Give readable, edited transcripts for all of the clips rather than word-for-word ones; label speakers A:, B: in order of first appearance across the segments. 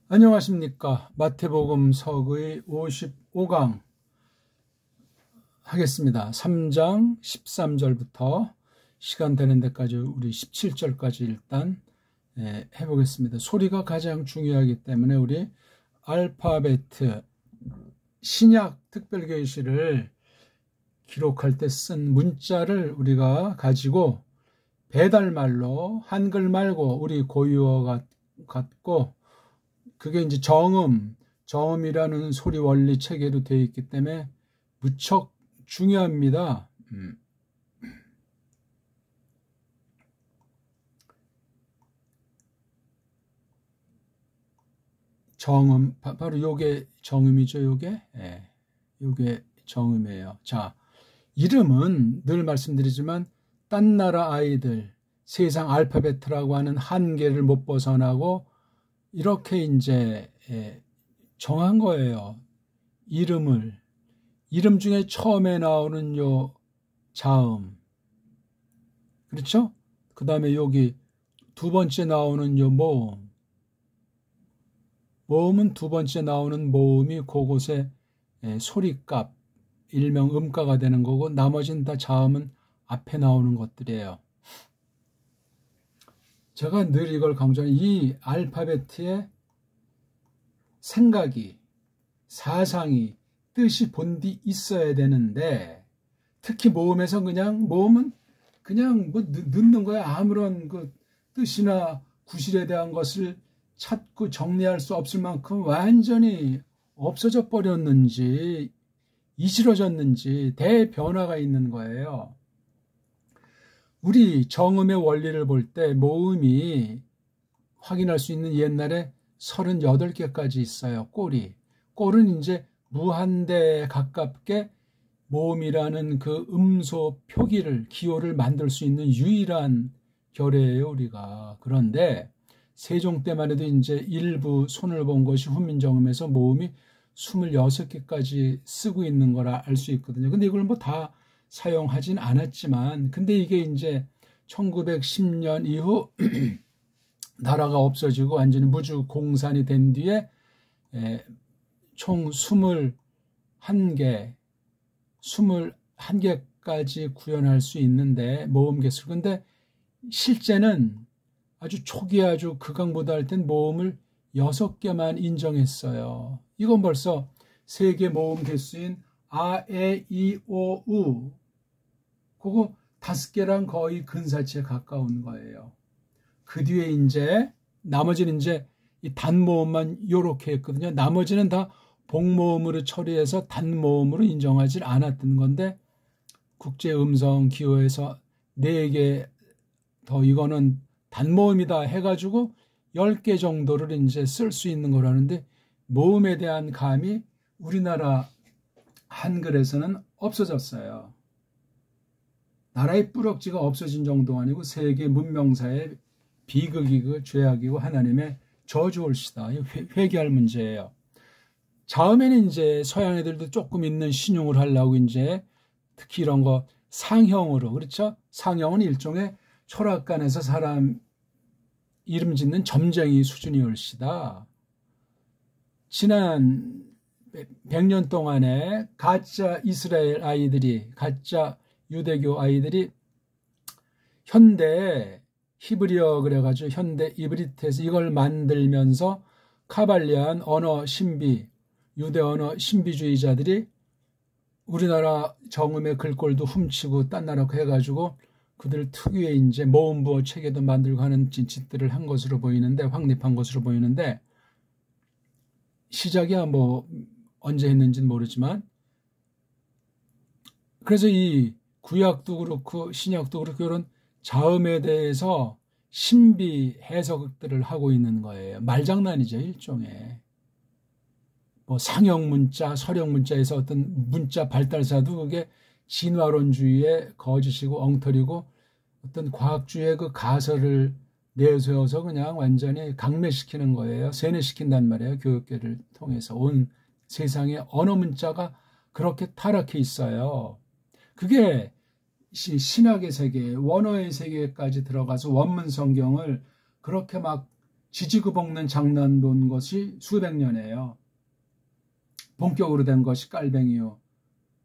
A: 안녕하십니까. 마태복음 서의 55강 하겠습니다. 3장 13절부터 시간 되는 데까지 우리 17절까지 일단 해보겠습니다. 소리가 가장 중요하기 때문에 우리 알파베트 신약 특별계시를 기록할 때 쓴 문자를 우리가 가지고 배달말로 한글 말고 우리 고유어 같고 그게 이제 정음이라는 소리 원리 체계로 되어 있기 때문에 무척 중요합니다. 정음, 바로 요게 정음이죠, 요게? 예, 요게 정음이에요. 자, 이름은 늘 말씀드리지만, 딴 나라 아이들, 세상 알파벳이라고 하는 한계를 못 벗어나고, 이렇게 이제 정한 거예요. 이름 중에 처음에 나오는 요 자음, 그렇죠? 그 다음에 여기 두 번째 나오는 요 모음은 두 번째 나오는 모음이 그곳에 소리값, 일명 음가가 되는 거고, 나머지는 다 자음은 앞에 나오는 것들이에요. 제가 늘 이걸 강조하는 이 알파벳의 생각이, 사상이, 뜻이 본디 있어야 되는데, 특히 모음에서 모음은 그냥 뭐 넣는 거야. 아무런 그 뜻이나 구실에 대한 것을 찾고 정리할 수 없을 만큼 완전히 없어져 버렸는지, 이지러졌는지 대변화가 있는 거예요. 우리 정음의 원리를 볼 때 모음이 확인할 수 있는 옛날에 38개까지 있어요. 꼴은 이제 무한대에 가깝게 모음이라는 그 음소 표기를, 기호를 만들 수 있는 유일한 결의예요, 우리가. 그런데 세종 때만 해도 이제 일부 손을 본 것이 훈민정음에서 모음이 26개까지 쓰고 있는 거라 알 수 있거든요. 근데 이걸 뭐 다 사용하진 않았지만, 근데 이게 이제 1910년 이후 나라가 없어지고 완전히 무주 공산이 된 뒤에 총 21개까지 구현할 수 있는데 모음 개수. 근데 실제는 아주 초기에 아주 극강보다 할 땐 모음을 6개만 인정했어요. 이건 벌써 세계 모음 개수인 아, 에, 이, 오, 우 그거 5개랑 거의 근사치에 가까운 거예요. 그 뒤에 이제 나머지는 이제 이 단모음만 요렇게 했거든요. 나머지는 다 복모음으로 처리해서 단모음으로 인정하지 않았던 건데 국제음성 기호에서 4개 더 이거는 단모음이다 해가지고 10개 정도를 이제 쓸 수 있는 거라는데, 모음에 대한 감이 우리나라 한글에서는 없어졌어요. 나라의 뿌럭지가 없어진 정도가 아니고 세계 문명사의 비극이고 죄악이고 하나님의 저주올시다. 회개할 문제예요. 자음에는 이제 서양 애들도 조금 있는 신용을 하려고 이제 특히 이런 거 상형으로, 그렇죠? 상형은 일종의 철학관에서 사람 이름 짓는 점쟁이 수준이 올시다. 지난 100년 동안에 가짜 이스라엘 아이들이, 가짜 유대교 아이들이 현대 히브리어 그래가지고 현대 이브리트에서 이걸 만들면서 카발리안 언어 신비, 유대 언어 신비주의자들이 우리나라 정음의 글꼴도 훔치고 딴 나라 해가지고 그들 특유의 이제 모음부호 체계도 만들고 하는 짓들을 한 것으로 보이는데, 확립한 것으로 보이는데, 시작이야 뭐 언제 했는지는 모르지만, 그래서 이 구약도 그렇고 신약도 그렇고 이런 자음에 대해서 신비 해석들을 하고 있는 거예요. 말장난이죠, 일종의. 뭐 상형 문자, 서령 문자에서 어떤 문자 발달사도 그게 진화론주의의 거짓이고 엉터리고 어떤 과학주의의 그 가설을 내세워서 그냥 완전히 강매시키는 거예요. 세뇌시킨단 말이에요. 교육계를 통해서 온 세상에 언어 문자가 그렇게 타락해 있어요. 그게 신학의 세계, 원어의 세계까지 들어가서 원문 성경을 그렇게 막 지지고 볶는 장난 돈 것이 수백 년이에요. 본격으로 된 것이 깔뱅이요.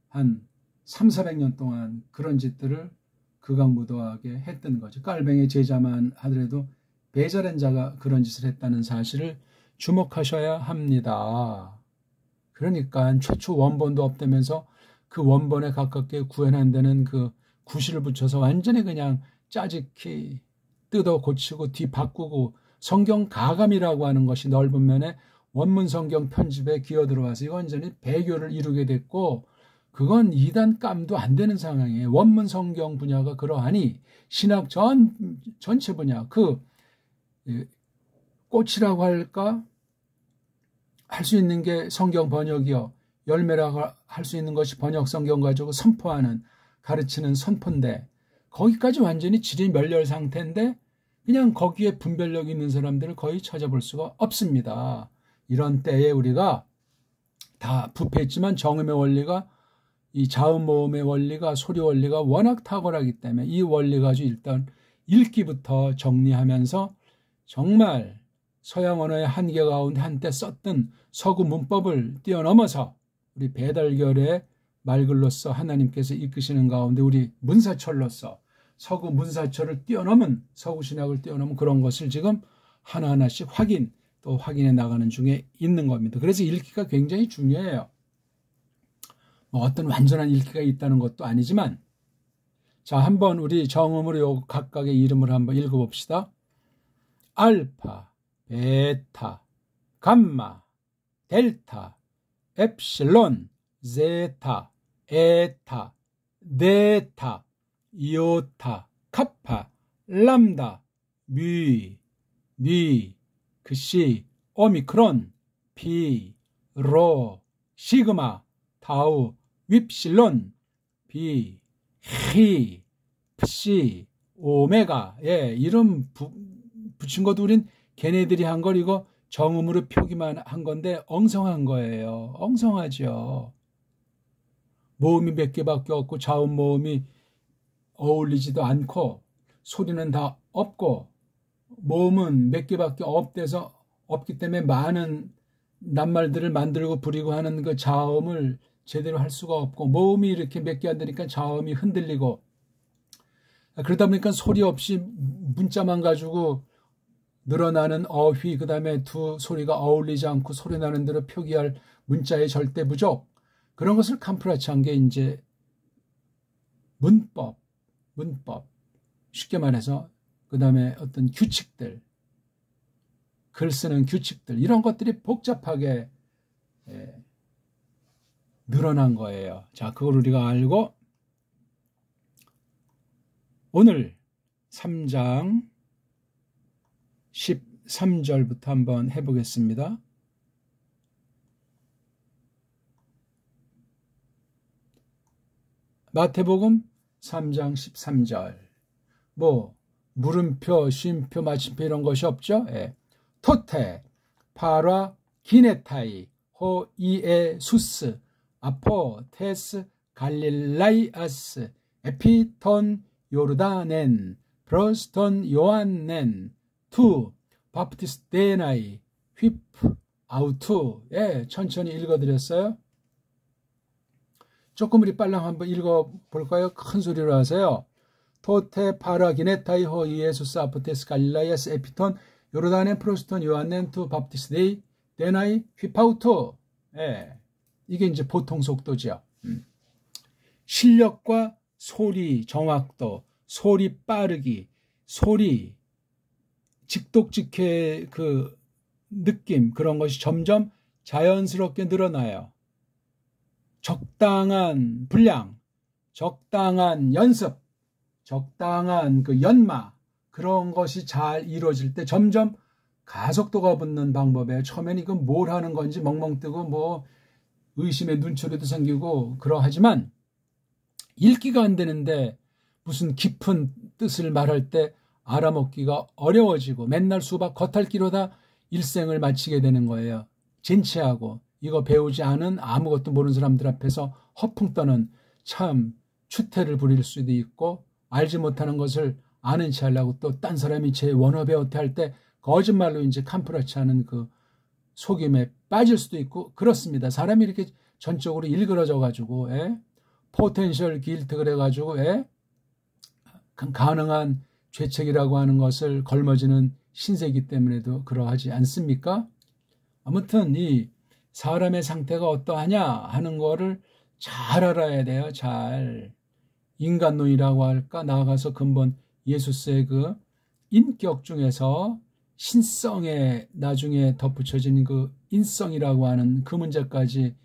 A: 한 3, 400년 동안 그런 짓들을 극악무도하게 했던 거죠. 깔뱅이 제자만 하더라도 배절한 자가 그런 짓을 했다는 사실을 주목하셔야 합니다. 그러니까 최초 원본도 없다면서 그 원본에 가깝게 구현한다는 그 구실을 붙여서 완전히 그냥 짜집기 뜯어 고치고 뒤 바꾸고 성경 가감이라고 하는 것이 넓은 면에 원문 성경 편집에 기어들어와서 이거 완전히 배교를 이루게 됐고 그건 이단 깜도 안 되는 상황이에요. 원문 성경 분야가 그러하니 신학 전체 분야 그 꽃이라고 할까 할 수 있는 게 성경 번역이요. 열매라고 할 수 있는 것이 번역 성경 가지고 선포하는 가르치는 선포인데 거기까지 완전히 질이 멸렬 상태인데 그냥 거기에 분별력 있는 사람들을 거의 찾아볼 수가 없습니다. 이런 때에 우리가 다 부패했지만 정음의 원리가 이 자음 모음의 원리가 소리 원리가 워낙 탁월하기 때문에 이 원리 가지고 일단 읽기부터 정리하면서 정말 서양 언어의 한계 가운데 한때 썼던 서구 문법을 뛰어넘어서 우리 배달결의 말글로서 하나님께서 이끄시는 가운데 우리 문사철로서 서구 문사철을 뛰어넘은 서구 신학을 뛰어넘은 그런 것을 지금 하나하나씩 또 확인해 나가는 중에 있는 겁니다. 그래서 읽기가 굉장히 중요해요. 뭐 어떤 완전한 읽기가 있다는 것도 아니지만 자 한번 우리 정음으로 요 각각의 이름을 한번 읽어봅시다. 알파, 베타, 감마, 델타, 엡실론, 제타, 에타, 네타, 이오타, 카파, 람다, 뮤, 뉘, 그시, 오미크론, 피, 로, 시그마, 타우, 윕실론, 비, 히, p시, 오메가. 예, 이름 붙인 것도 우린 걔네들이 한 걸 이거 정음으로 표기만 한 건데 엉성한 거예요. 엉성하죠. 모음이 몇 개밖에 없고 자음 모음이 어울리지도 않고 소리는 다 없고 모음은 몇 개밖에 없기 때문에 많은 낱말들을 만들고 부리고 하는 그 자음을 제대로 할 수가 없고 모음이 이렇게 몇 개 안 되니까 자음이 흔들리고 그러다 보니까 소리 없이 문자만 가지고 늘어나는 어휘 그 다음에 두 소리가 어울리지 않고 소리 나는 대로 표기할 문자의 절대 부족 그런 것을 캄프라치한 게 이제 문법 쉽게 말해서 그 다음에 어떤 규칙들 글 쓰는 규칙들 이런 것들이 복잡하게 늘어난 거예요. 자, 그걸 우리가 알고 오늘 3장 13절부터 한번 해보겠습니다. 마태복음 3장 13절 뭐 물음표, 쉼표, 마침표 이런 것이 없죠. 예. 토테, 파라, 기네타이, 호이에수스, 아포, 테스, 갈릴라이아스, 에피톤, 요르다넨, 프로스톤, 요한넨, 투, 바프티스데나이, 휘프, 아우투. 예, 천천히 읽어드렸어요. 조금 우리 빨랑 한번 읽어볼까요? 큰 소리로 하세요. 토테, 파라, 기네타이, 호이에수스, 아포테스, 갈릴라이아스, 에피톤, 요르다넨, 프로스톤, 요한넨, 투, 바프티스데이, 데나이, 휘파우토. 예, 이게 이제 보통 속도죠. 실력과 소리 정확도, 소리 빠르기, 소리 직독직해 그 느낌 그런 것이 점점 자연스럽게 늘어나요. 적당한 분량, 적당한 연습, 적당한 그 연마 그런 것이 잘 이루어질 때 점점 가속도가 붙는 방법에 처음엔 이건 뭘 하는 건지 멍멍 뜨고 뭐 의심의 눈초리도 생기고 그러하지만 읽기가 안 되는데 무슨 깊은 뜻을 말할 때 알아먹기가 어려워지고 맨날 수박 겉핥기로다 일생을 마치게 되는 거예요. 진치하고 이거 배우지 않은 아무것도 모르는 사람들 앞에서 허풍 떠는 참 추태를 부릴 수도 있고 알지 못하는 것을 아는 체 하려고 또 딴 사람이 제 원어배 어때 할 때 거짓말로 이제 캄프라치 하는 그 속임에 빠질 수도 있고 그렇습니다. 사람이 이렇게 전적으로 일그러져 가지고 포텐셜 길트 그래가지고 가능한 죄책이라고 하는 것을 걸머지는 신세이기 때문에도 그러하지 않습니까? 아무튼 이 사람의 상태가 어떠하냐 하는 거를 잘 알아야 돼요. 잘. 인간론이라고 할까? 나아가서 근본 예수스의 그 인격 중에서 신성에 나중에 덧붙여진 그 인성이라고 하는 그 문제까지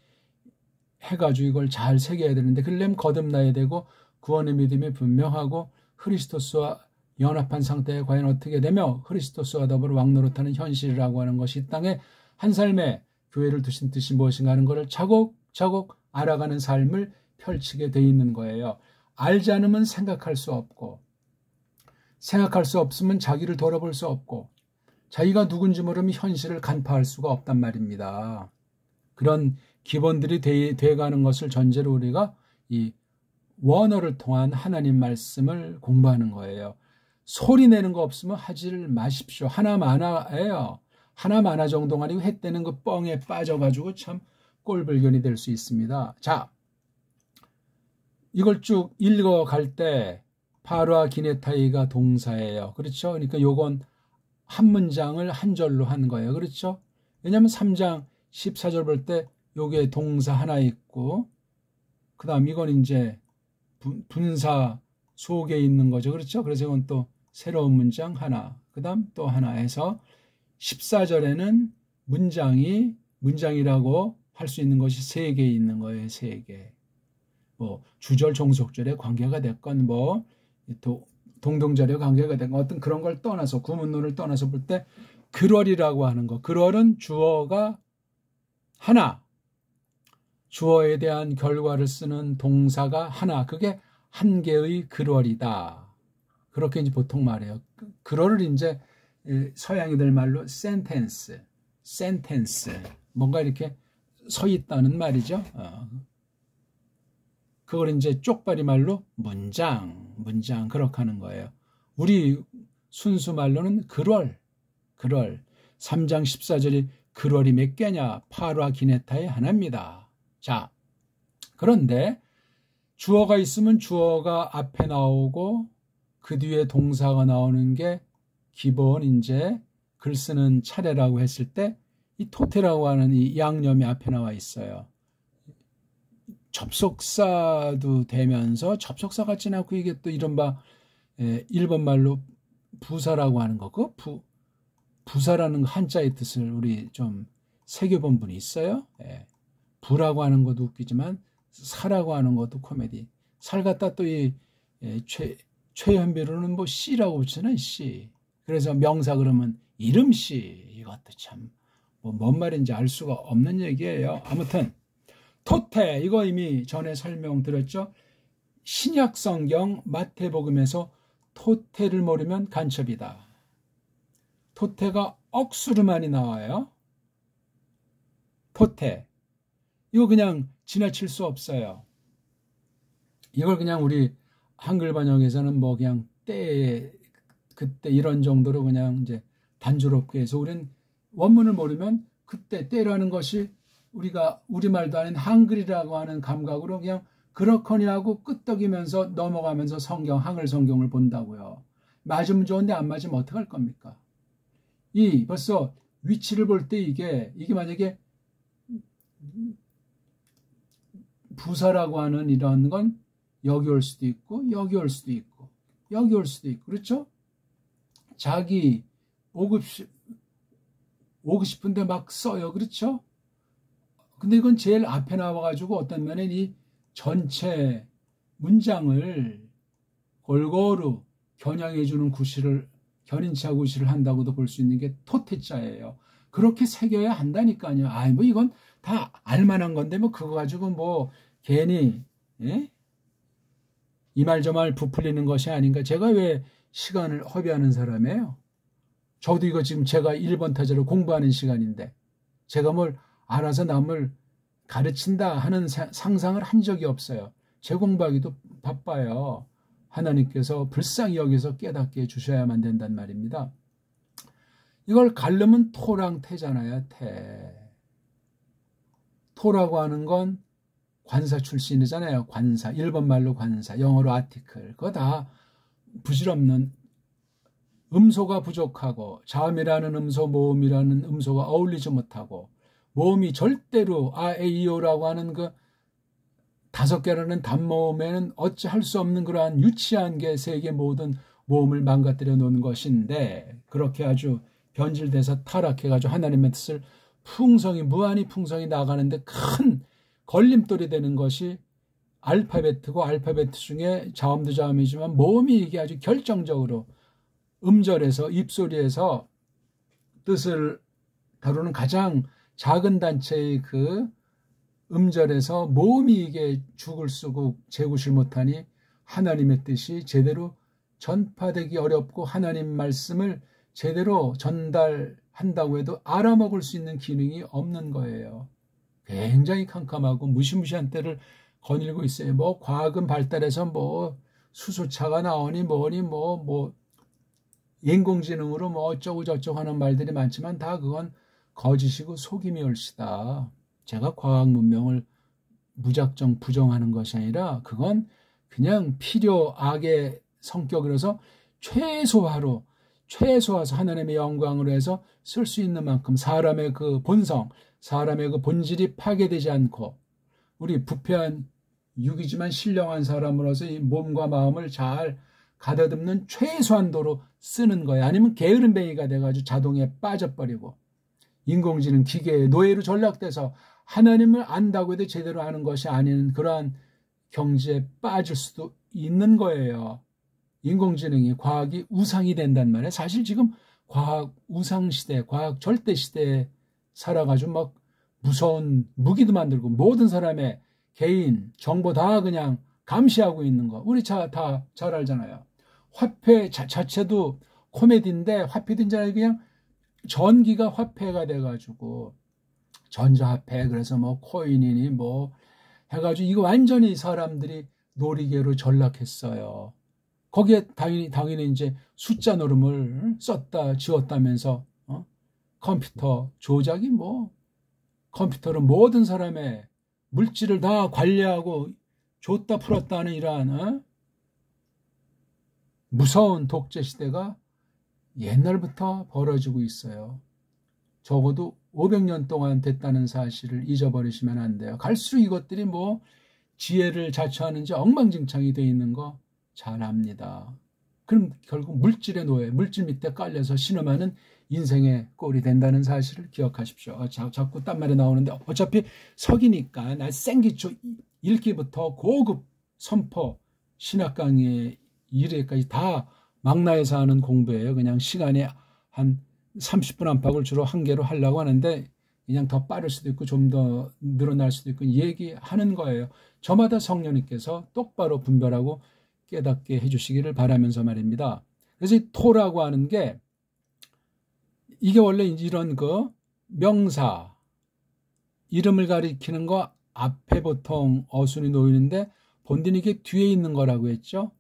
A: 해가지고 이걸 잘 새겨야 되는데 그러려면 거듭나야 되고 구원의 믿음이 분명하고 그리스도스와 연합한 상태에 과연 어떻게 되며 그리스도스와 더불어 왕노릇하는 현실이라고 하는 것이 이 땅에 한 삶에 교회를 두신 뜻이 무엇인가 하는 것을 차곡차곡 알아가는 삶을 펼치게 돼 있는 거예요. 알지 않으면 생각할 수 없고 생각할 수 없으면 자기를 돌아볼 수 없고 자기가 누군지 모르면 현실을 간파할 수가 없단 말입니다. 그런 기본들이 돼가는 것을 전제로 우리가 이 원어를 통한 하나님 말씀을 공부하는 거예요. 소리 내는 거 없으면 하지를 마십시오. 하나마나예요. 하나마나 정도가 아니고 해 때는 그 뻥에 빠져가지고 참 꼴불견이 될 수 있습니다. 자, 이걸 쭉 읽어갈 때 파루아 기네타이가 동사예요. 그렇죠? 그러니까 요건 한 문장을 한 절로 한 거예요. 그렇죠? 왜냐하면 3장 14절 볼 때 요게 동사 하나 있고 그 다음 이건 이제 분사 속에 있는 거죠. 그렇죠? 그래서 이건 또 새로운 문장 하나 그 다음 또 하나 해서 14절에는 문장이라고 할 수 있는 것이 3개 있는 거예요. 3개. 뭐 주절 종속절에 관계가 됐건 뭐 동동절에 관계가 됐건 어떤 그런 걸 떠나서 구문론을 떠나서 볼 때 글월이라고 하는 거. 글월은 주어가 하나. 주어에 대한 결과를 쓰는 동사가 하나. 그게 한 개의 글월이다. 그렇게 이제 보통 말해요. 글월을 이제 서양이들 말로 센텐스. 뭔가 이렇게 서 있다는 말이죠. 그걸 이제 쪽발이 말로 문장 그렇게 하는 거예요. 우리 순수 말로는 글월. 3장 14절이 글월이 몇 개냐? 파루아 기네타의 하나입니다. 자, 그런데 주어가 있으면 주어가 앞에 나오고 그 뒤에 동사가 나오는 게 기본 이제 글 쓰는 차례라고 했을 때 이 토테라고 하는 이 양념이 앞에 나와 있어요. 접속사도 되면서 접속사 같지는 않고 이게 또 이른바 일본 말로 부사라고 하는 거. 그 부사라는 한자의 뜻을 우리 좀 새겨본 분이 있어요. 부라고 하는 것도 웃기지만 사라고 하는 것도 코미디. 살 갖다 또 이 최현비로는 뭐 씨라고 붙이는 씨. 그래서 명사 그러면 이름씨. 이것도 참 뭐 뭔 말인지 알 수가 없는 얘기예요. 아무튼 토테 이거 이미 전에 설명드렸죠. 신약 성경 마태복음에서 토테를 모르면 간첩이다. 토테가 억수로 많이 나와요. 토테 이거 그냥 지나칠 수 없어요. 이걸 그냥 우리 한글 번역에서는 뭐 그냥 그때 이런 정도로 그냥 이제 단조롭게 해서 우리는 원문을 모르면 그때 때라는 것이 우리가 우리말도 아닌 한글이라고 하는 감각으로 그냥 그렇거니 하고 끄떡이면서 넘어가면서 한글 성경을 본다고요. 맞으면 좋은데 안 맞으면 어떡할 겁니까? 벌써 위치를 볼 때 이게 만약에 부사라고 하는 이런 건 여기 올 수도 있고 여기 올 수도 있고 여기 올 수도 있고 그렇죠? 자기 오고 싶은데 막 써요. 그렇죠? 근데 이건 제일 앞에 나와가지고 어떤 면에 이 전체 문장을 골고루 겨냥해주는 견인차 구실을 한다고도 볼 수 있는 게 토테자예요. 그렇게 새겨야 한다니까요. 뭐 이건 다 알만한 건데 뭐 그거 가지고 뭐 괜히 이 말 저 말 부풀리는 것이 아닌가. 제가 왜 시간을 허비하는 사람이에요? 저도 이거 지금 제가 1번 타자로 공부하는 시간인데 제가 뭘 알아서 남을 가르친다 하는 상상을 한 적이 없어요. 제 공부하기도 바빠요. 하나님께서 불쌍히 여기서 깨닫게 해주셔야만 된단 말입니다. 이걸 가르면 토랑 태잖아요. 태. 토라고 하는 건 관사 출신이잖아요. 관사. 일본말로 관사. 영어로 아티클. 그거 다 부질없는, 음소가 부족하고 자음이라는 음소, 모음이라는 음소가 어울리지 못하고 모음이 절대로 아에이오라고 하는 그 5개라는 단모음에는 어찌 할 수 없는 그러한 유치한 게 세계 모든 모음을 망가뜨려 놓은 것인데, 그렇게 아주 변질돼서 타락해가지고 하나님의 뜻을 무한히 풍성히 나가는데 큰 걸림돌이 되는 것이 알파벳이고, 알파벳 중에 자음도 자음이지만 모음이 이게 아주 결정적으로 음절에서, 입소리에서 뜻을 다루는 가장 작은 단체의 그 음절에서 모음이 이게 죽을 쓰고 재구실 못하니 하나님의 뜻이 제대로 전파되기 어렵고 하나님 말씀을 제대로 전달한다고 해도 알아먹을 수 있는 기능이 없는 거예요. 굉장히 캄캄하고 무시무시한 때를 거닐고 있어요. 뭐 과학은 발달해서 뭐 수소차가 나오니 뭐니 뭐 인공지능으로 뭐 어쩌고 저쩌고 하는 말들이 많지만 다 그건 거짓이고 속임이 옳시다. 제가 과학 문명을 무작정 부정하는 것이 아니라 그건 그냥 필요 악의 성격이라서 최소화해서 하나님의 영광으로 해서 쓸 수 있는 만큼 사람의 그 본성, 사람의 그 본질이 파괴되지 않고 우리 부패한 육이지만 신령한 사람으로서 이 몸과 마음을 잘 가다듬는 최소한도로 쓰는 거예요. 아니면 게으름뱅이가 돼가지고 자동에 빠져버리고 인공지능 기계의 노예로 전락돼서 하나님을 안다고 해도 제대로 아는 것이 아닌 그러한 경지에 빠질 수도 있는 거예요. 인공지능이, 과학이 우상이 된단 말이에요. 사실 지금 과학 우상 시대, 과학 절대 시대에 살아가지고 막 무서운 무기도 만들고 모든 사람의 개인 정보 다 그냥 감시하고 있는 거 우리 다 잘 알잖아요. 화폐 자체도 코미디인데 화폐든지 그냥 전기가 화폐가 돼가지고 전자화폐, 그래서 뭐 코인이니 뭐 해가지고 이거 완전히 사람들이 놀이개로 전락했어요. 거기에 당연히 이제 숫자 노름을 썼다 지웠다면서 컴퓨터 조작이 뭐 컴퓨터는 모든 사람의 물질을 다 관리하고 줬다 풀었다 하는 이러한 무서운 독재 시대가 옛날부터 벌어지고 있어요. 적어도 500년 동안 됐다는 사실을 잊어버리시면 안 돼요. 갈수록 이것들이 뭐 지혜를 자처하는지 엉망진창이 되어 있는 거 잘 압니다. 그럼 결국 물질의 노예, 물질 밑에 깔려서 신음하는 인생의 꼴이 된다는 사실을 기억하십시오. 자꾸 딴 말이 나오는데 어차피 석이니까 나 생기초 1기부터 고급 선포 신학 강의 1회까지 다 망라해서 하는 공부예요. 그냥 시간에 한 30분 안팎을 주로 한 개로 하려고 하는데 그냥 더 빠를 수도 있고 좀 더 늘어날 수도 있고 얘기하는 거예요. 저마다 성령님께서 똑바로 분별하고 깨닫게 해주시기를 바라면서 말입니다. 그래서 이 토라고 하는 게 이게 원래 이런 그 명사 이름을 가리키는 거 앞에 보통 어순이 놓이는데 본디는 이게 뒤에 있는 거라고 했죠.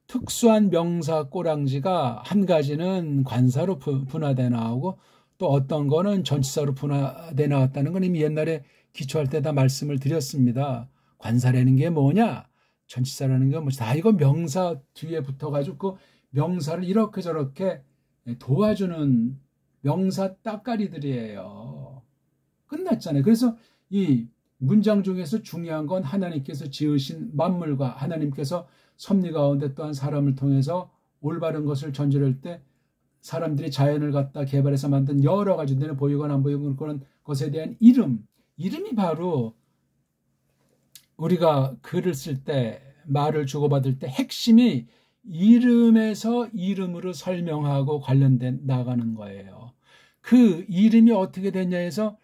A: 특수한 명사 꼬랑지가 한 가지는 관사로 분화돼 나오고 또 어떤 거는 전치사로 분화돼 나왔다는 건 이미 옛날에 기초할 때 다 말씀을 드렸습니다. 관사라는 게 뭐냐? 전치사라는 게 뭐지? 다 이거 명사 뒤에 붙어가지고 그 명사를 이렇게 저렇게 도와주는 명사 따까리들이에요. 끝났잖아요. 그래서 이 문장 중에서 중요한 건 하나님께서 지으신 만물과 하나님께서 섭리 가운데 또한 사람을 통해서 올바른 것을 전제할 때 사람들이 자연을 갖다 개발해서 만든 여러 가지 눈에 보이거나 안 보이거나 그런 것에 대한 이름이 바로 우리가 글을 쓸 때 말을 주고받을 때 핵심이 이름에서 이름으로 설명하고 관련된 나가는 거예요. 그 이름이 어떻게 됐냐 해서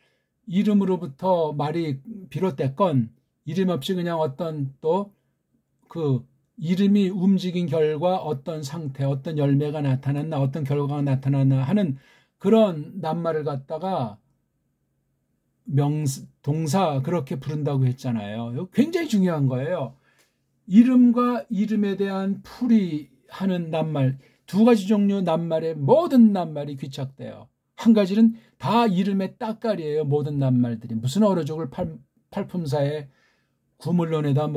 A: 이름으로부터 말이 비롯됐건 이름 없이 그냥 어떤 또 그 이름이 움직인 결과 어떤 상태, 어떤 열매가 나타났나, 어떤 결과가 나타났나 하는 그런 낱말을 갖다가 동사 그렇게 부른다고 했잖아요. 굉장히 중요한 거예요. 이름과 이름에 대한 풀이하는 낱말, 두 가지 종류 낱말에 모든 낱말이 귀착돼요. 한 가지는 다 이름의 따까리예요. 모든 낱말들이. 무슨 어려 죽을 팔품사에 구물론에다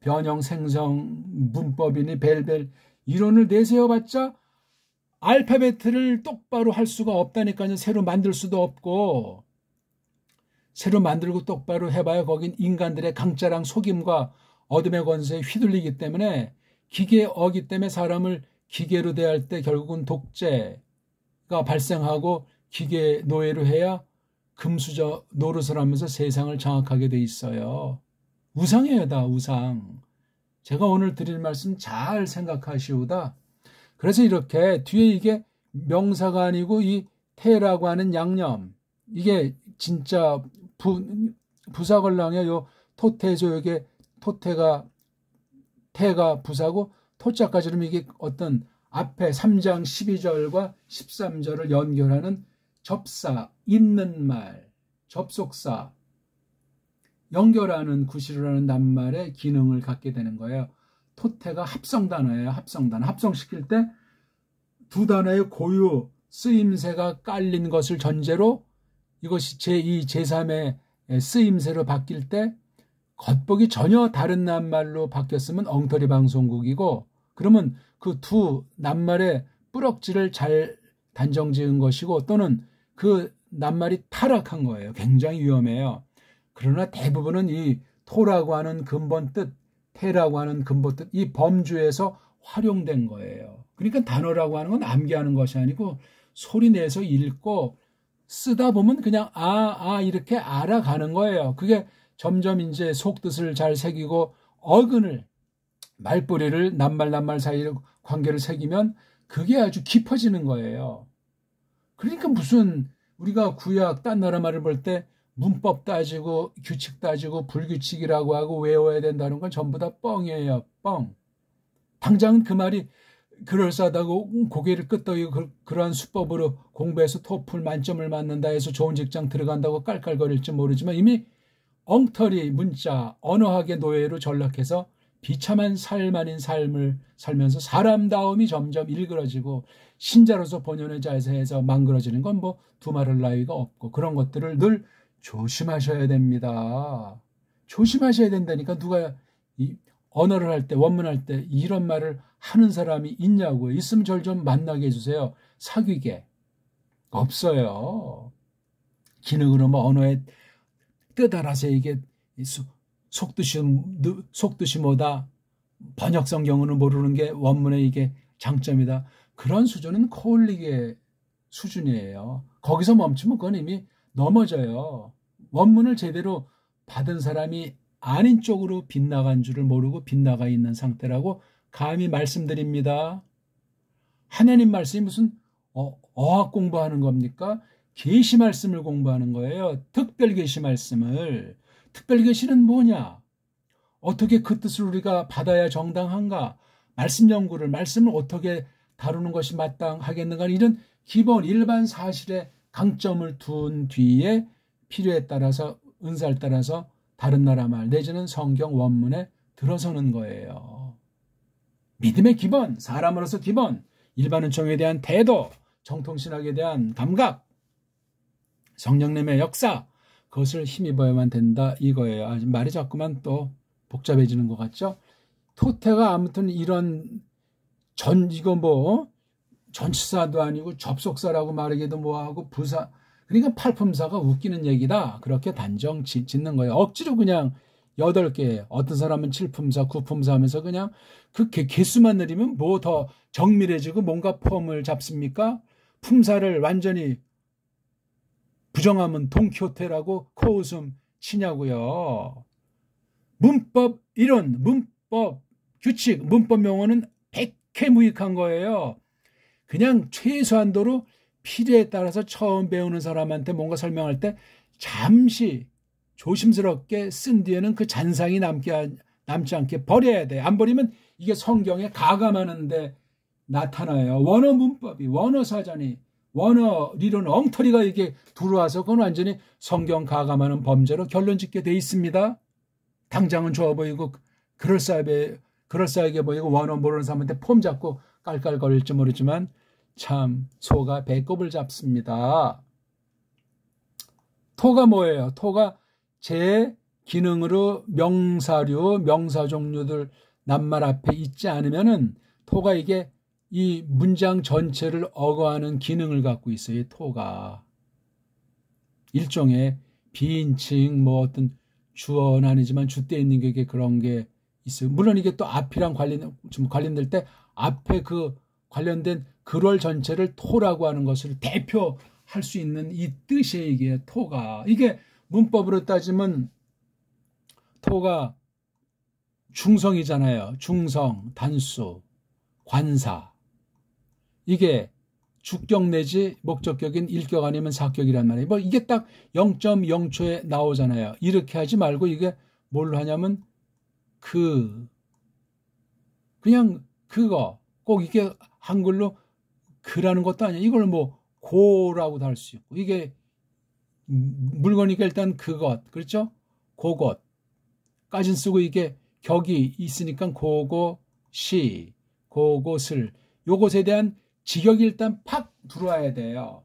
A: 변형, 생성, 문법이니 벨벨 이론을 내세워봤자 알파벳을 똑바로 할 수가 없다니까요. 새로 만들 수도 없고 새로 만들고 똑바로 해봐야 거긴 인간들의 강짜랑 속임과 어둠의 권세에 휘둘리기 때문에 기계의 어기 때문에 사람을 기계로 대할 때 결국은 독재가 발생하고 기계 노예로 해야 금수저 노릇을 하면서 세상을 장악하게 돼 있어요. 우상이에요, 다 우상. 제가 오늘 드릴 말씀 잘 생각하시오다. 그래서 이렇게 뒤에 이게 명사가 아니고 이 태라고 하는 양념, 이게 진짜 부사걸랑이야. 요 토태죠. 이게 태가 부사고 토자까지 그러면 이게 어떤 앞에 3장 12절과 13절을 연결하는 접사, 있는 말, 접속사, 연결하는 구실이라는 낱말의 기능을 갖게 되는 거예요. 토태가 합성단어예요. 합성단어. 합성시킬 때 두 단어의 고유 쓰임새가 깔린 것을 전제로 이것이 제2, 제3의 쓰임새로 바뀔 때 겉보기 전혀 다른 낱말로 바뀌었으면 엉터리 방송국이고 그러면 그 두 낱말의 뿌럭지를 잘 단정 지은 것이고 또는 그 낱말이 타락한 거예요. 굉장히 위험해요. 그러나 대부분은 이 토라고 하는 근본 뜻, 태라고 하는 근본 뜻, 이 범주에서 활용된 거예요. 그러니까 단어라고 하는 건 암기하는 것이 아니고 소리 내서 읽고 쓰다 보면 그냥 이렇게 알아가는 거예요. 그게 점점 이제 속뜻을 잘 새기고 어근을 말뿌리를 낱말 사이에 관계를 새기면 그게 아주 깊어지는 거예요. 그러니까 무슨 우리가 구약 딴 나라 말을 볼 때 문법 따지고 규칙 따지고 불규칙이라고 하고 외워야 된다는 건 전부 다 뻥이에요. 뻥. 당장은 그 말이 그럴싸하다고 고개를 끄덕이고 그러한 수법으로 공부해서 토플 만점을 맞는다 해서 좋은 직장 들어간다고 깔깔거릴지 모르지만 이미 엉터리 문자 언어학의 노예로 전락해서 비참한 삶 아닌 삶을 살면서 사람다움이 점점 일그러지고 신자로서 본연의 자세에서 망그러지는 건 뭐 두말할 나위가 없고 그런 것들을 늘 조심하셔야 됩니다. 조심하셔야 된다니까 누가 이 언어를 할 때 원문할 때 이런 말을 하는 사람이 있냐고요. 있으면 절 좀 만나게 해주세요. 사귀게. 없어요. 기능으로 뭐 언어의 뜻 알아서 이게 속뜻이 뭐다. 번역 성경어는 모르는 게 원문의 이게 장점이다. 그런 수준은 코올리게 수준이에요. 거기서 멈추면 그건 이미 넘어져요. 원문을 제대로 받은 사람이 아닌 쪽으로 빗나간 줄을 모르고 빗나가 있는 상태라고 감히 말씀드립니다. 하나님 말씀이 무슨 어학 공부하는 겁니까? 계시 말씀을 공부하는 거예요. 특별 계시 말씀을. 특별 계시는 뭐냐? 어떻게 그 뜻을 우리가 받아야 정당한가? 말씀을 어떻게 다루는 것이 마땅하겠는가? 이런 기본 일반 사실의 강점을 둔 뒤에 필요에 따라서 은사에 따라서 다른 나라 말 내지는 성경 원문에 들어서는 거예요. 믿음의 기본, 사람으로서 기본, 일반 은총에 대한 태도, 정통신학에 대한 감각, 성령님의 역사, 그것을 힘입어야만 된다 이거예요. 아주 말이 자꾸만 또 복잡해지는 것 같죠? 토태가 아무튼 이런 전치사도 아니고 접속사라고 말하기도 뭐하고 부사, 그러니까 팔품사가 웃기는 얘기다. 그렇게 단정 짓는 거예요. 억지로 그냥 8개, 어떤 사람은 7품사, 9품사 하면서 그냥 그 개수만 늘리면 뭐 더 정밀해지고 뭔가 폼을 잡습니까? 품사를 완전히 부정하면 돈키호테라고 코웃음 치냐고요. 문법 이론, 문법 규칙, 문법 용어는 백해무익한 거예요. 그냥 최소한도로 필요에 따라서 처음 배우는 사람한테 뭔가 설명할 때 잠시 조심스럽게 쓴 뒤에는 그 잔상이 남지 않게 버려야 돼. 안 버리면 이게 성경에 가감하는데 나타나요. 원어 문법이, 원어 사전이, 원어 리론 엉터리가 이게 들어와서 그건 완전히 성경 가감하는 범죄로 결론 짓게 돼 있습니다. 당장은 좋아 보이고 그럴싸하게 보이고 원어 모르는 사람한테 폼 잡고 깔깔거릴지 모르지만 참 소가 배꼽을 잡습니다. 토가 뭐예요? 토가 제 기능으로 명사류, 명사 종류들 낱말 앞에 있지 않으면은 토가 이게 이 문장 전체를 어거하는 기능을 갖고 있어요. 이 토가. 일종의 비인칭 뭐 어떤 주어는 아니지만 주때 있는 게 그런 게 있어요. 물론 이게 또 앞이랑 관련될 때 앞에 그 관련된 글월 전체를 토라고 하는 것을 대표할 수 있는 이 뜻이에요. 이게 토가. 이게 문법으로 따지면 토가 중성이잖아요. 중성, 단수, 관사. 이게 주격 내지 목적격인 일격 아니면 사격이란 말이에요. 뭐 이게 딱 0.0초에 나오잖아요. 이렇게 하지 말고 이게 뭘로 하냐면 그냥 그거 꼭 이게 한글로 그라는 것도 아니에요. 이걸 뭐 고라고도 할 수 있고 이게 물건이니까 일단 그것 그렇죠? 그것까진 쓰고 이게 격이 있으니까 그것이 그것을 요것에 대한 직역이 일단 팍 들어와야 돼요.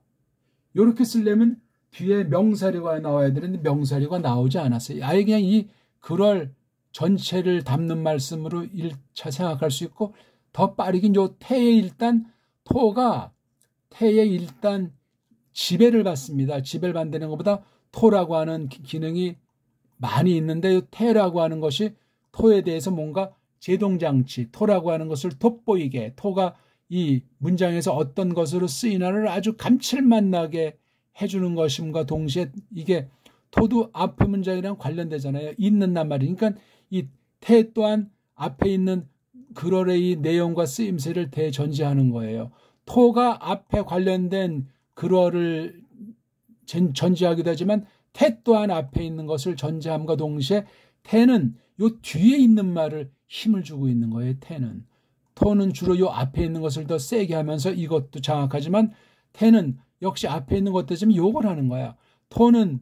A: 이렇게 쓰려면 뒤에 명사류가 나와야 되는데 명사류가 나오지 않았어요. 아예 그냥 이 글월 전체를 담는 말씀으로 1차 생각할 수 있고 더 빠르긴 요 태에 일단 토가 태에 일단 지배를 받습니다. 지배를 받는 것보다 토라고 하는 기능이 많이 있는데 이 태라고 하는 것이 토에 대해서 뭔가 제동장치, 토라고 하는 것을 돋보이게 토가 이 문장에서 어떤 것으로 쓰이나를 아주 감칠맛 나게 해주는 것임과 동시에 이게 토도 앞에 문장이랑 관련되잖아요. 있는 낱말이. 그러니까 이 태 또한 앞에 있는 글월의 이 내용과 쓰임새를 대전제하는 거예요. 토가 앞에 관련된 글월을 전제하기도 하지만 태 또한 앞에 있는 것을 전제함과 동시에 태는 요 뒤에 있는 말을 힘을 주고 있는 거예요. 태는. 토는 주로 요 앞에 있는 것을 더 세게 하면서 이것도 장악하지만 태는 역시 앞에 있는 것 때문에 요걸 하는 거야. 토는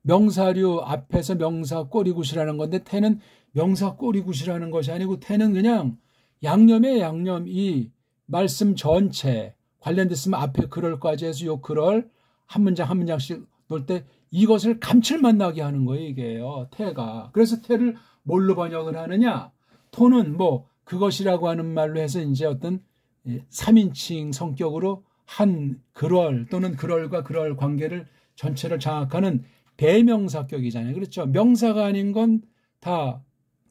A: 명사류 앞에서 명사 꼬리굿이라는 건데 태는 명사 꼬리굿이라는 것이 아니고 태는 그냥 양념에 양념 이 말씀 전체 관련됐으면 앞에 글월까지 해서 요 글월 한 문장 한 문장씩 놓을 때 이것을 감칠맛 나게 하는 거예요. 이게요. 태가. 그래서 태를 뭘로 번역을 하느냐? 토는 뭐 그것이라고 하는 말로 해서 이제 어떤 3인칭 성격으로 한 글월 또는 글월과 글월 관계를 전체를 장악하는 대명사격이잖아요. 그렇죠. 명사가 아닌 건 다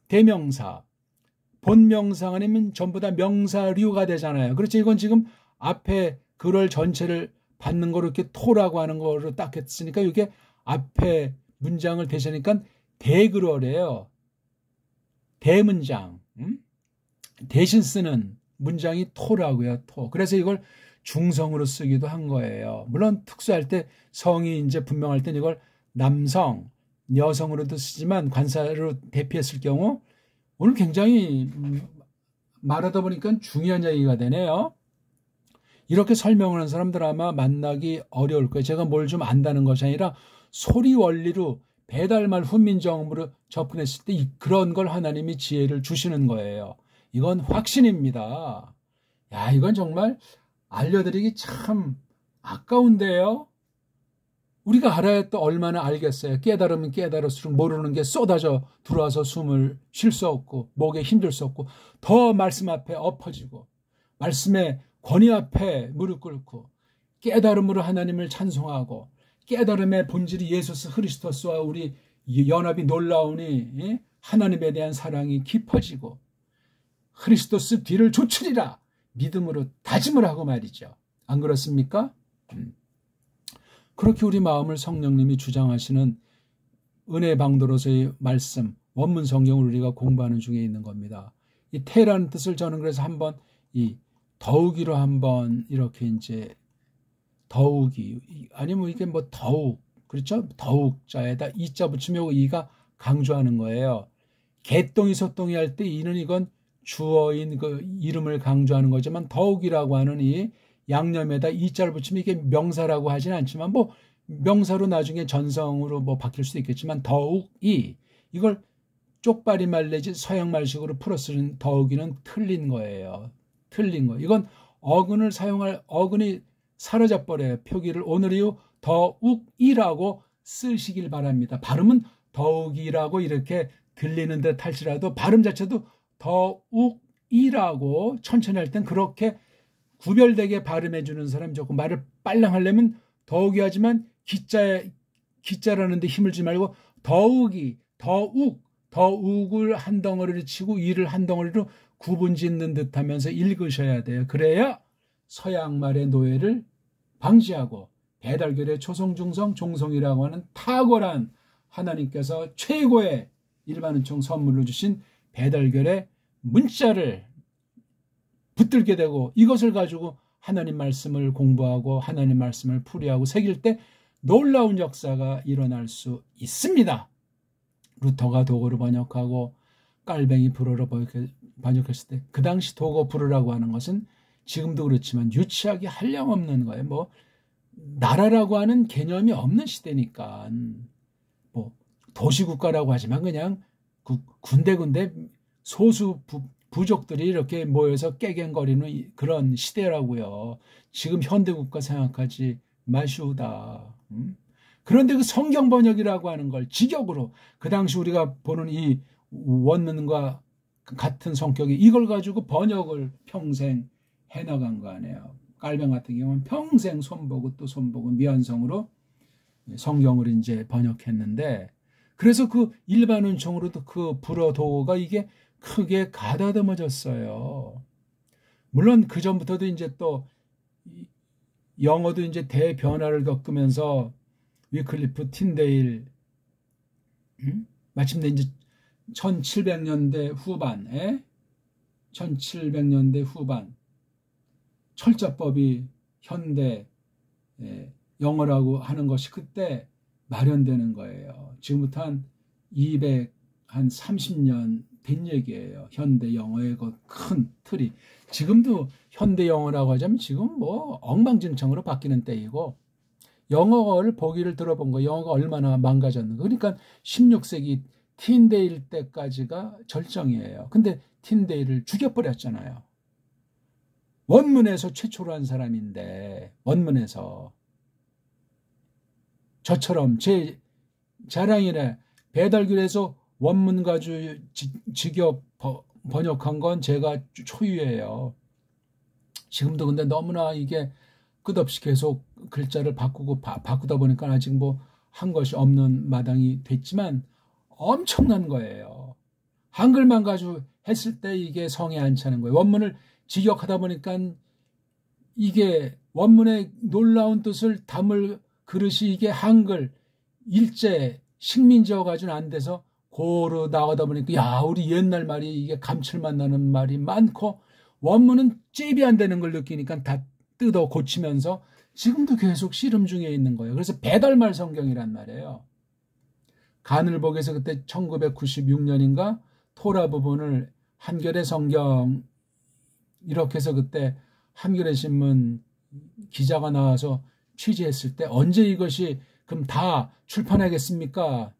A: 대명사. 본명사 아니면 전부 다 명사류가 되잖아요. 그렇죠. 이건 지금 앞에 글월 전체를 받는 거로 이렇게 토라고 하는 거로 딱 했으니까 이게 앞에 문장을 대시하니까 대글월이에요. 대문장. 대신 쓰는 문장이 토라고요. 토. 그래서 이걸 중성으로 쓰기도 한 거예요. 물론 특수할 때 성이 이제 분명할 땐 이걸 남성, 여성으로도 쓰지만 관사로 대피했을 경우 오늘 굉장히 말하다 보니까 중요한 얘기가 되네요. 이렇게 설명을 하는 사람들 아마 만나기 어려울 거예요. 제가 뭘 좀 안다는 것이 아니라 소리 원리로 배달말 훈민정음으로 접근했을 때 그런 걸 하나님이 지혜를 주시는 거예요. 이건 확신입니다. 야, 이건 정말 알려드리기 참 아까운데요. 우리가 알아야 또 얼마나 알겠어요. 깨달으면 깨달을수록 모르는 게 쏟아져 들어와서 숨을 쉴 수 없고 목에 힘들 수 없고 더 말씀 앞에 엎어지고 말씀의 권위 앞에 무릎 꿇고 깨달음으로 하나님을 찬송하고 깨달음의 본질이 예수 그리스도와 우리 연합이 놀라우니 하나님에 대한 사랑이 깊어지고 그리스도스 뒤를 좇으리라 믿음으로 다짐을 하고 말이죠. 안 그렇습니까? 그렇게 우리 마음을 성령님이 주장하시는 은혜 방도로서의 말씀, 원문 성경을 우리가 공부하는 중에 있는 겁니다. 이 태라는 뜻을 저는 그래서 한번 이 더욱이로 한번 이렇게 이제 더욱이 아니면 이게 뭐 더욱 그렇죠? 더욱자에다 이자 붙이면 이가 강조하는 거예요. 개똥이 소똥이 할 때 이는 이건 주어인 그 이름을 강조하는 거지만 더욱이라고 하는 이 양념에다 이자를 붙이면 이게 명사라고 하지는 않지만 뭐 명사로 나중에 전성으로 뭐 바뀔 수도 있겠지만 더욱이 이걸 쪽발이말 내지 서양말식으로 풀어 쓰는 더욱이는 틀린 거예요. 틀린 거. 이건 어근을 사용할 어근이 사라져 버려요. 표기를 오늘 이후 더욱이라고 쓰시길 바랍니다. 발음은 더욱이라고 이렇게 들리는 듯 할지라도 발음 자체도 더욱이라고 천천히 할 땐 그렇게 구별되게 발음해 주는 사람이 좋고, 말을 빨랑 하려면 더욱이 하지만 기자라는 데 힘을 주지 말고 더욱이, 더욱을 한 덩어리로 치고 이를 한 덩어리로 구분 짓는 듯 하면서 읽으셔야 돼요. 그래야 서양말의 노예를 방지하고 배달결의 초성중성 종성이라고 하는 탁월한 하나님께서 최고의 일반은총 선물로 주신 배달결의 문자를 붙들게 되고, 이것을 가지고 하나님 말씀을 공부하고 하나님 말씀을 풀이하고 새길 때 놀라운 역사가 일어날 수 있습니다. 루터가 도구를 번역하고 깔뱅이 불어로 번역했을 때 그 당시 도구 불어라고 하는 것은 지금도 그렇지만 유치하게 한량없는 거예요. 뭐 나라라고 하는 개념이 없는 시대니까, 뭐 도시국가라고 하지만 그냥 군데군데 소수 부족들이 이렇게 모여서 깨갱거리는 그런 시대라고요. 지금 현대국가 생각하지 마시오다. 그런데 그 성경 번역이라고 하는 걸 직역으로, 그 당시 우리가 보는 이 원문과 같은 성격이 이걸 가지고 번역을 평생 해나간 거 아니에요. 깔병 같은 경우는 평생 손보고 또 손보고 미완성으로 성경을 이제 번역했는데, 그래서 그 일반 은총으로도 그 불어 도가 이게 크게 가다듬어졌어요. 물론 그 전부터도 이제 또 영어도 이제 대변화를 겪으면서 위클리프 틴데일, 마침내 이제 1700년대 후반 철자법이 현대 영어라고 하는 것이 그때 마련되는 거예요. 지금부터 한 230년 된 얘기예요. 현대 영어의 그 큰 틀이. 지금도 현대 영어라고 하자면 지금 뭐 엉망진창으로 바뀌는 때이고, 영어를 보기를 들어본 거, 영어가 얼마나 망가졌는가. 그러니까 16세기 틴데일 때까지가 절정이에요. 근데 틴데일을 죽여버렸잖아요. 원문에서 최초로 한 사람인데, 원문에서. 저처럼 제 자랑이래. 배달길에서 원문 가지고 직역 번역한 건 제가 초유예요. 지금도 근데 너무나 이게 끝없이 계속 글자를 바꾸다 보니까 아직 뭐 한 것이 없는 마당이 됐지만 엄청난 거예요. 한글만 가지고 했을 때 이게 성에 안 차는 거예요. 원문을 직역하다 보니까 이게 원문의 놀라운 뜻을 담을 그릇이 이게 한글 일제 식민지어 가지고는 안 돼서 고로 나가다 보니까 야, 우리 옛날 말이 이게 감칠맛 나는 말이 많고, 원문은 잽이 안 되는 걸 느끼니까 다 뜯어 고치면서 지금도 계속 씨름 중에 있는 거예요. 그래서 배달말 성경이란 말이에요. 가늘복에서 그때 1996년인가 토라 부분을 한겨레 성경 이렇게 해서 그때 한겨레 신문 기자가 나와서 취재했을 때, 언제 이것이 그럼 다 출판하겠습니까?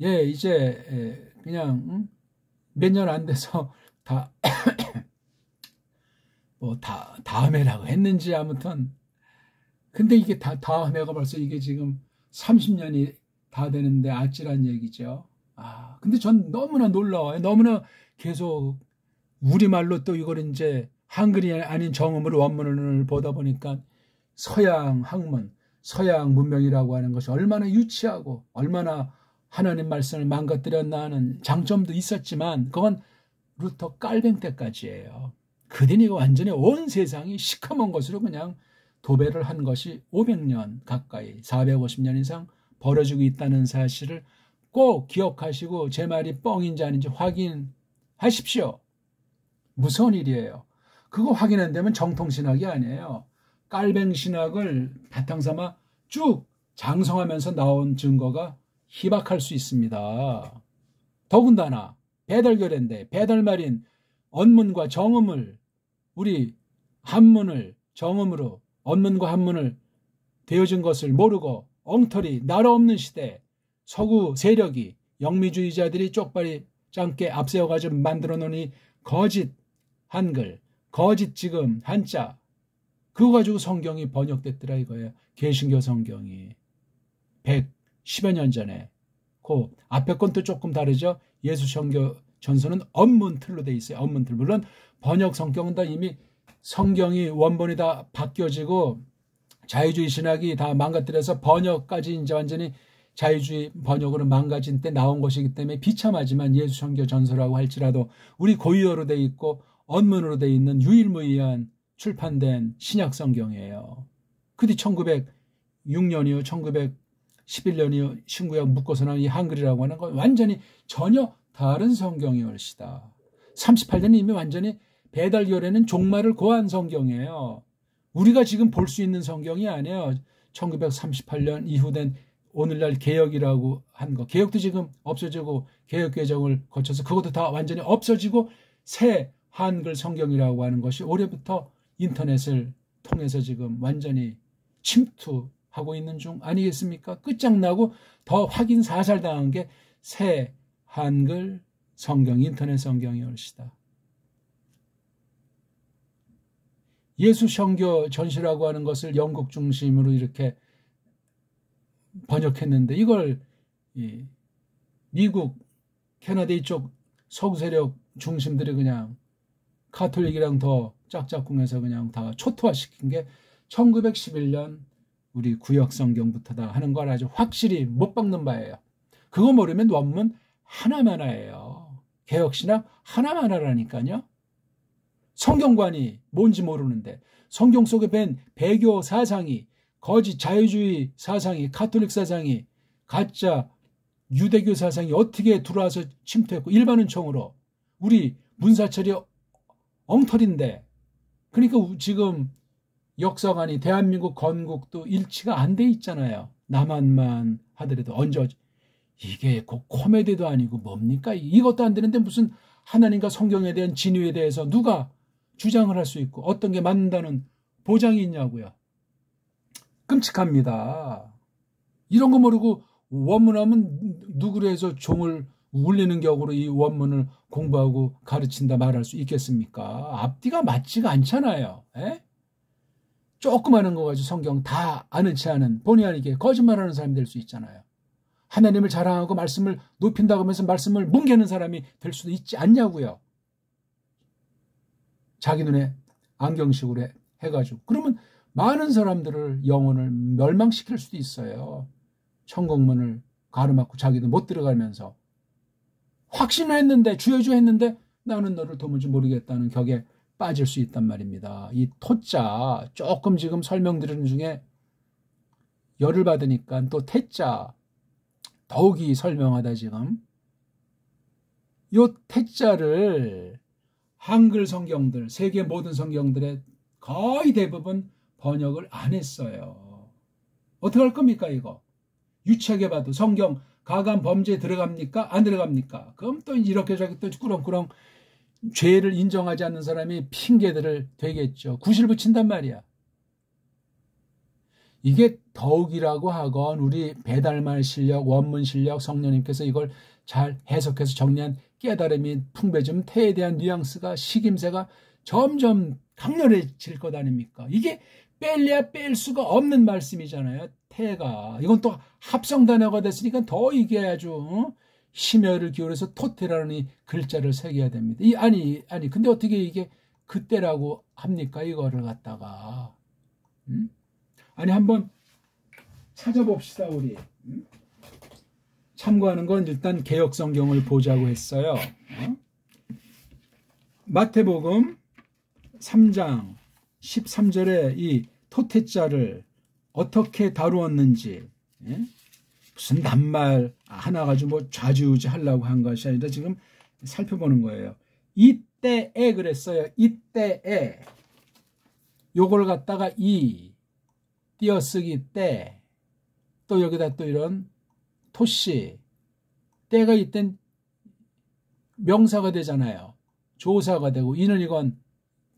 A: 예, 이제 그냥 몇 년 안 돼서 다 뭐 다음해라고 했는지 아무튼, 근데 이게 다음해가 벌써 이게 지금 30년이 다 되는데 아찔한 얘기죠. 근데 전 너무나 놀라워요. 너무나 계속 우리말로 또 이걸 이제 한글이 아닌 정음으로 원문을 보다 보니까 서양 학문, 서양 문명이라고 하는 것이 얼마나 유치하고 얼마나 하나님 말씀을 망가뜨렸나 하는 장점도 있었지만, 그건 루터 깔뱅 때까지예요. 그 뒤니 완전히 온 세상이 시커먼 것으로 그냥 도배를 한 것이 500년 가까이, 450년 이상 벌어지고 있다는 사실을 꼭 기억하시고 제 말이 뻥인지 아닌지 확인하십시오. 무서운 일이에요. 그거 확인 안 되면 정통신학이 아니에요. 깔뱅신학을 바탕삼아 쭉 장성하면서 나온 증거가 희박할 수 있습니다. 더군다나 배달결인데 배달말인 언문과 정음을, 우리 한문을 정음으로 언문과 한문을 되어진 것을 모르고 엉터리 나라 없는 시대 서구 세력이, 영미주의자들이 쪽발이 짱게 앞세워가지고 만들어 놓은 이 거짓 한글, 거짓 지금 한자, 그거 가지고 성경이 번역됐더라 이거예요. 개신교 성경이 110여 년 전에. 그 앞에 건 또 조금 다르죠. 예수성교 전서는 언문틀로 돼 있어요. 언문틀. 물론 번역 성경은 다 이미 성경이 원본이 다 바뀌어지고 자유주의 신학이 다 망가뜨려서 번역까지 이제 완전히 자유주의 번역으로 망가진 때 나온 것이기 때문에 비참하지만 예수성교 전서라고 할지라도 우리 고유어로 돼 있고 언문으로 돼 있는 유일무이한 출판된 신약 성경이에요. 그 뒤 1906년이요, 1911년이요, 신구약 묶어서 나온 이 한글이라고 하는 건 완전히 전혀 다른 성경이 올시다. 38년이 이미 완전히 배달결에는 종말을 고한 성경이에요. 우리가 지금 볼 수 있는 성경이 아니에요. 1938년 이후 된 오늘날 개혁이라고 한 거. 개혁도 지금 없어지고 개혁개정을 거쳐서 그것도 다 완전히 없어지고 새 한글 성경이라고 하는 것이 올해부터 인터넷을 통해서 지금 완전히 침투하고 있는 중 아니겠습니까? 끝장나고 더 확인 사살당한 게 새 한글 성경, 인터넷 성경이 올시다. 예수성교 전시라고 하는 것을 영국 중심으로 이렇게 번역했는데 이걸 미국, 캐나다 이쪽 서구 세력 중심들이 그냥 가톨릭이랑 더 짝짝꿍해서 그냥 다 초토화시킨 게 1911년 우리 구역성경부터다 하는 걸 아주 확실히 못 박는 바예요. 그거 모르면 원문 하나만화예요. 개혁신학 하나만화라니까요. 성경관이 뭔지 모르는데 성경 속에 밴 배교 사상이 거짓 자유주의 사상이 가톨릭 사상이 가짜 유대교 사상이 어떻게 들어와서 침투했고 일반은총으로 우리 문사철이 엉터리인데 그러니까 지금 역사관이 대한민국 건국도 일치가 안 돼 있잖아요. 남한만 하더라도 언제 이게 코미디도 아니고 뭡니까? 이것도 안 되는데 무슨 하나님과 성경에 대한 진위에 대해서 누가 주장을 할 수 있고 어떤 게 맞는다는 보장이 있냐고요. 끔찍합니다. 이런 거 모르고 원문하면 누구로 해서 종을 울리는 격으로 이 원문을 공부하고 가르친다 말할 수 있겠습니까? 앞뒤가 맞지가 않잖아요. 에? 조금 하는 거 가지고 성경 다 아는 체 하는 본의 아니게 거짓말하는 사람이 될 수 있잖아요. 하나님을 자랑하고 말씀을 높인다고 하면서 말씀을 뭉개는 사람이 될 수도 있지 않냐고요. 자기 눈에 안경식으로 해가지고. 그러면 많은 사람들을 영혼을 멸망시킬 수도 있어요. 천국문을 가로막고 자기도 못 들어가면서. 확신을 했는데 주여주 했는데 나는 너를 도무지 모르겠다는 격에 빠질 수 있단 말입니다. 이 토자 조금 지금 설명드리는 중에 열을 받으니까 또 태자 더욱이 설명하다 지금. 요 태자를 한글 성경들, 세계 모든 성경들의 거의 대부분 번역을 안 했어요. 어떻게 할 겁니까 이거? 유치하게 봐도 성경 가감 범죄에 들어갑니까? 안 들어갑니까? 그럼 또 이렇게 저렇게 또 꾸렁꾸렁 죄를 인정하지 않는 사람이 핑계들을 대겠죠. 구실 붙인단 말이야. 이게 더욱이라고 하건 우리 배달말 실력, 원문 실력, 성령님께서 이걸 잘 해석해서 정리한 깨달음이 풍배좀 태에 대한 뉘앙스가 식임새가 점점 강렬해질 것 아닙니까? 이게 뺄래야 뺄 수가 없는 말씀이잖아요. 태가. 이건 또 합성 단어가 됐으니까 더 이게 아주 심혈을 기울여서 토테라는 이 글자를 새겨야 됩니다. 아니 근데 어떻게 이게 그때라고 합니까? 이거를 갖다가. 아니 한번 찾아봅시다 우리. 참고하는 건 일단 개역성경을 보자고 했어요. 마태복음 3장 13절에 이 토태자를 어떻게 다루었는지, 무슨 낱말 하나 가지고 뭐 좌지우지 하려고 한 것이 아니라 지금 살펴보는 거예요. 이때에 그랬어요. 이때에 요걸 갖다가 띄어쓰기 때, 또 여기다 또 이런 토시, 때가 이땐 명사가 되잖아요. 조사가 되고 이는 이건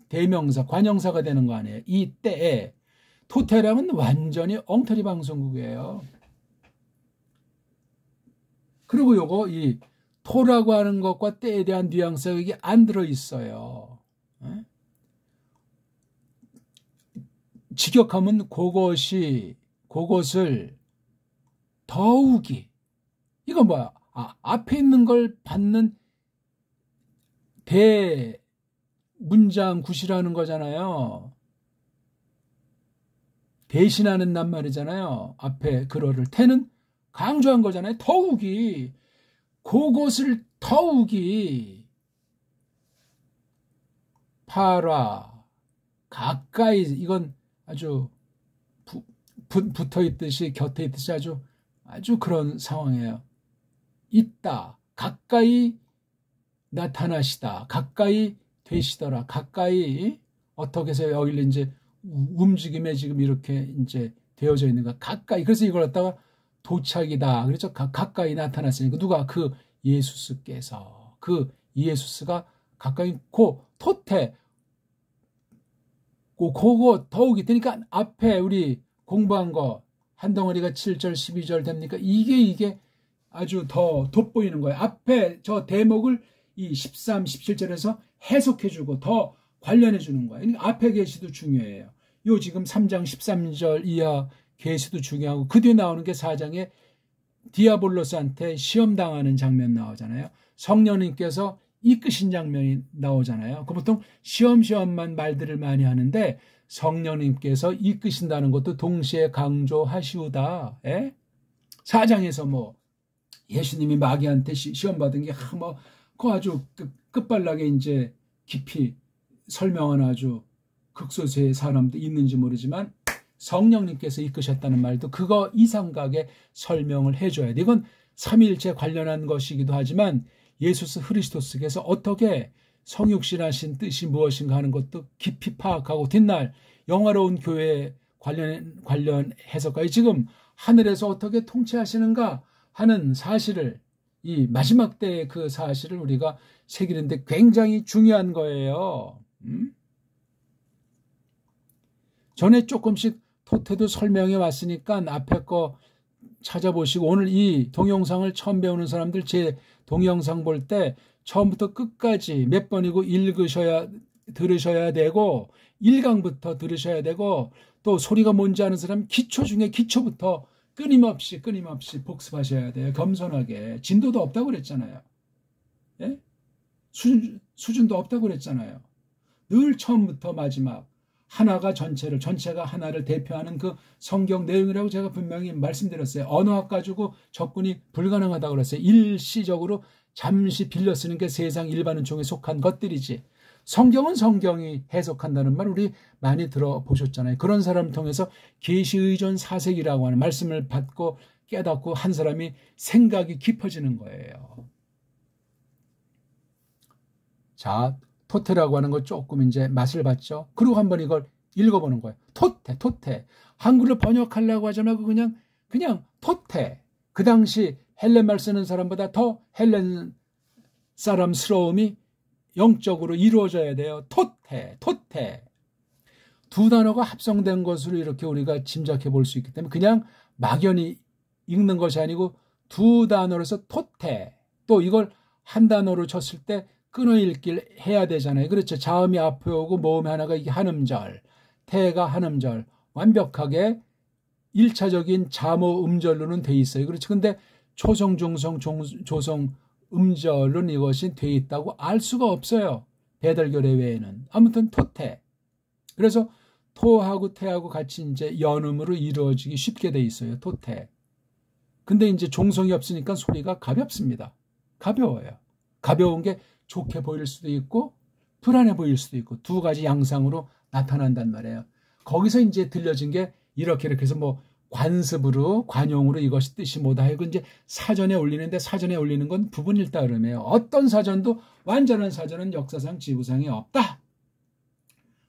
A: 대명사, 관형사가 되는 거 아니에요. 이 때에. 토테랑은 완전히 엉터리 방송국이에요. 그리고 요거 이 토라고 하는 것과 때에 대한 뉘앙스가 이게 안 들어있어요. 직역하면 그것을 더욱이, 이건 뭐야? 앞에 있는 걸 받는 대문장 구시라는 거잖아요. 대신하는 낱말이잖아요. 앞에 그러를. 태는 강조한 거잖아요. 더욱이, 그것을 더욱이 파라, 가까이, 이건 아주 붙어 있듯이, 곁에 있듯이 아주 그런 상황이에요. 있다, 가까이 나타나시다, 가까이 되시더라, 가까이, 어떻게 해서 여기를 이제 움직임에 지금 이렇게 이제 되어져 있는가, 가까이. 그래서 이걸 갖다가 도착이다. 그렇죠? 가까이 나타났으니까. 누가? 그 예수스께서. 그 예수스가 가까이, 토테, 그거 더욱이 되니까 앞에 우리 공부한 거 한 덩어리가 7절 12절 됩니까? 이게 아주 더 돋보이는 거예요. 앞에 저 대목을 이 13, 17절에서 해석해주고 더 관련해주는 거예요. 그러니까 앞에 계시도 중요해요. 요 지금 3장 13절 이하 계시도 중요하고, 그 뒤에 나오는 게 4장에 디아볼로스한테 시험당하는 장면 나오잖아요. 성령님께서 이끄신 장면이 나오잖아요. 그 보통 시험만 말들을 많이 하는데 성령님께서 이끄신다는 것도 동시에 강조하시우다. 4장에서 뭐 예수님이 마귀한테 시험 받은 게 그 아주 끝발나게 이제 깊이 설명하는 아주 극소수의 사람도 있는지 모르지만 성령님께서 이끄셨다는 말도 그거 이상각에 설명을 해줘야 돼. 이건 삼위일체 관련한 것이기도 하지만 예수스 그리스도스께서 어떻게 성육신하신 뜻이 무엇인가 하는 것도 깊이 파악하고 뒷날 영화로운 교회 관련 해석까지 지금 하늘에서 어떻게 통치하시는가 하는 사실을, 이 마지막 때의 그 사실을 우리가 새기는데 굉장히 중요한 거예요. 전에 조금씩 토테도 설명해 왔으니까 앞에 거 찾아보시고, 오늘 이 동영상을 처음 배우는 사람들 제 동영상 볼 때 처음부터 끝까지 몇 번이고 들으셔야 되고, 1강부터 들으셔야 되고, 또 소리가 뭔지 아는 사람 기초 중에 기초부터 끊임없이 복습하셔야 돼요. 겸손하게. 진도도 없다고 그랬잖아요. 예? 수준도 없다고 그랬잖아요. 늘 처음부터 마지막 하나가 전체가 하나를 대표하는 그 성경 내용이라고 제가 분명히 말씀드렸어요. 언어학 가지고 접근이 불가능하다고 그랬어요. 일시적으로 잠시 빌려 쓰는 게 세상 일반 은총에 속한 것들이지, 성경은 성경이 해석한다는 말 우리 많이 들어보셨잖아요. 그런 사람을 통해서 계시의존 사색이라고 하는 말씀을 받고 깨닫고 한 사람이 생각이 깊어지는 거예요. 자, 토테라고 하는 거 조금 이제 맛을 봤죠. 그리고 한번 이걸 읽어보는 거예요. 토테. 한글로 번역하려고 하지 말고 그냥 토테. 그 당시 헬렌말 쓰는 사람보다 더 헬렌 사람스러움이 영적으로 이루어져야 돼요. 토테. 두 단어가 합성된 것으로 이렇게 우리가 짐작해 볼 수 있기 때문에 그냥 막연히 읽는 것이 아니고 두 단어로서 토테. 또 이걸 한 단어로 쳤을 때 끊어읽기를 해야 되잖아요. 그렇죠. 자음이 앞에 오고 모음이 하나가 이게 한음절, 태가 한음절, 완벽하게 1차적인 자모 음절로는 돼 있어요. 그렇죠. 근데 초성, 중성, 조성 음절로는 이것이 돼 있다고 알 수가 없어요. 배달결의 외에는. 아무튼 토태. 그래서 토하고 태하고 같이 이제 연음으로 이루어지기 쉽게 돼 있어요. 토태. 근데 이제 종성이 없으니까 소리가 가볍습니다. 가벼워요. 가벼운 게 좋게 보일 수도 있고 불안해 보일 수도 있고 두 가지 양상으로 나타난단 말이에요. 거기서 이제 들려진 게 이렇게 해서 뭐 관습으로 관용으로 이것이 뜻이 뭐다 하고 이제 사전에 올리는데, 사전에 올리는 건 부분일다 그러네요. 어떤 사전도 완전한 사전은 역사상 지구상에 없다.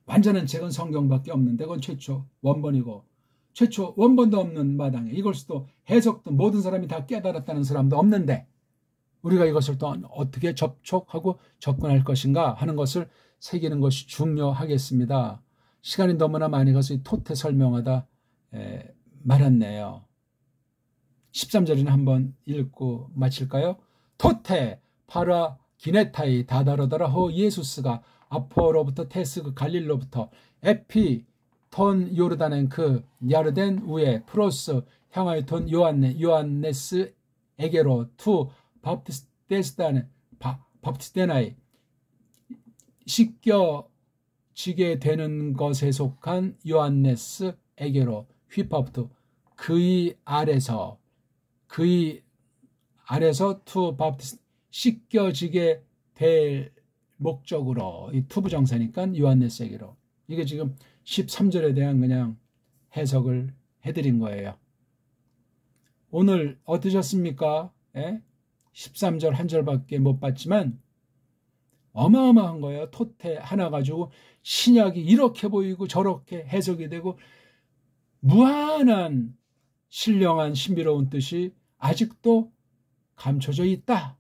A: 완전한 책은 성경밖에 없는데 그건 최초 원본이고, 최초 원본도 없는 마당에 이걸 수도 해석도 모든 사람이 다 깨달았다는 사람도 없는데 우리가 이것을 또 어떻게 접촉하고 접근할 것인가 하는 것을 새기는 것이 중요하겠습니다. 시간이 너무나 많이 가서 이 토테 설명하다 말았네요. 13절에는 한번 읽고 마칠까요? 토테 파라 기네타이 다다르다라 호 예수스가 아포로부터 테스 그 갈릴로부터 에피 톤 요르다넨크 야르덴 우에 프로스 향하여 톤 요한네스에게로 투 밥티스테나이 씻겨지게 되는 것에 속한 요한네스에게로 휘파브트 그의 아래서 투 밥티스 씻겨지게 될 목적으로 이 투부정사니까 요한네스에게로 이게 지금 13절에 대한 그냥 해석을 해드린 거예요. 오늘 어떠셨습니까? 13절 한 절밖에 못 봤지만 어마어마한 거예요. 토테 하나 가지고 신약이 이렇게 보이고 저렇게 해석이 되고 무한한 신령한 신비로운 뜻이 아직도 감춰져 있다.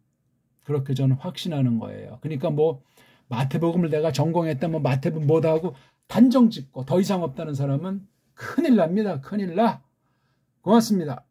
A: 그렇게 저는 확신하는 거예요. 그러니까 뭐 마태복음을 내가 전공했다면 마태복음 못하고 단정 짓고 더 이상 없다는 사람은 큰일 납니다. 큰일 나. 고맙습니다.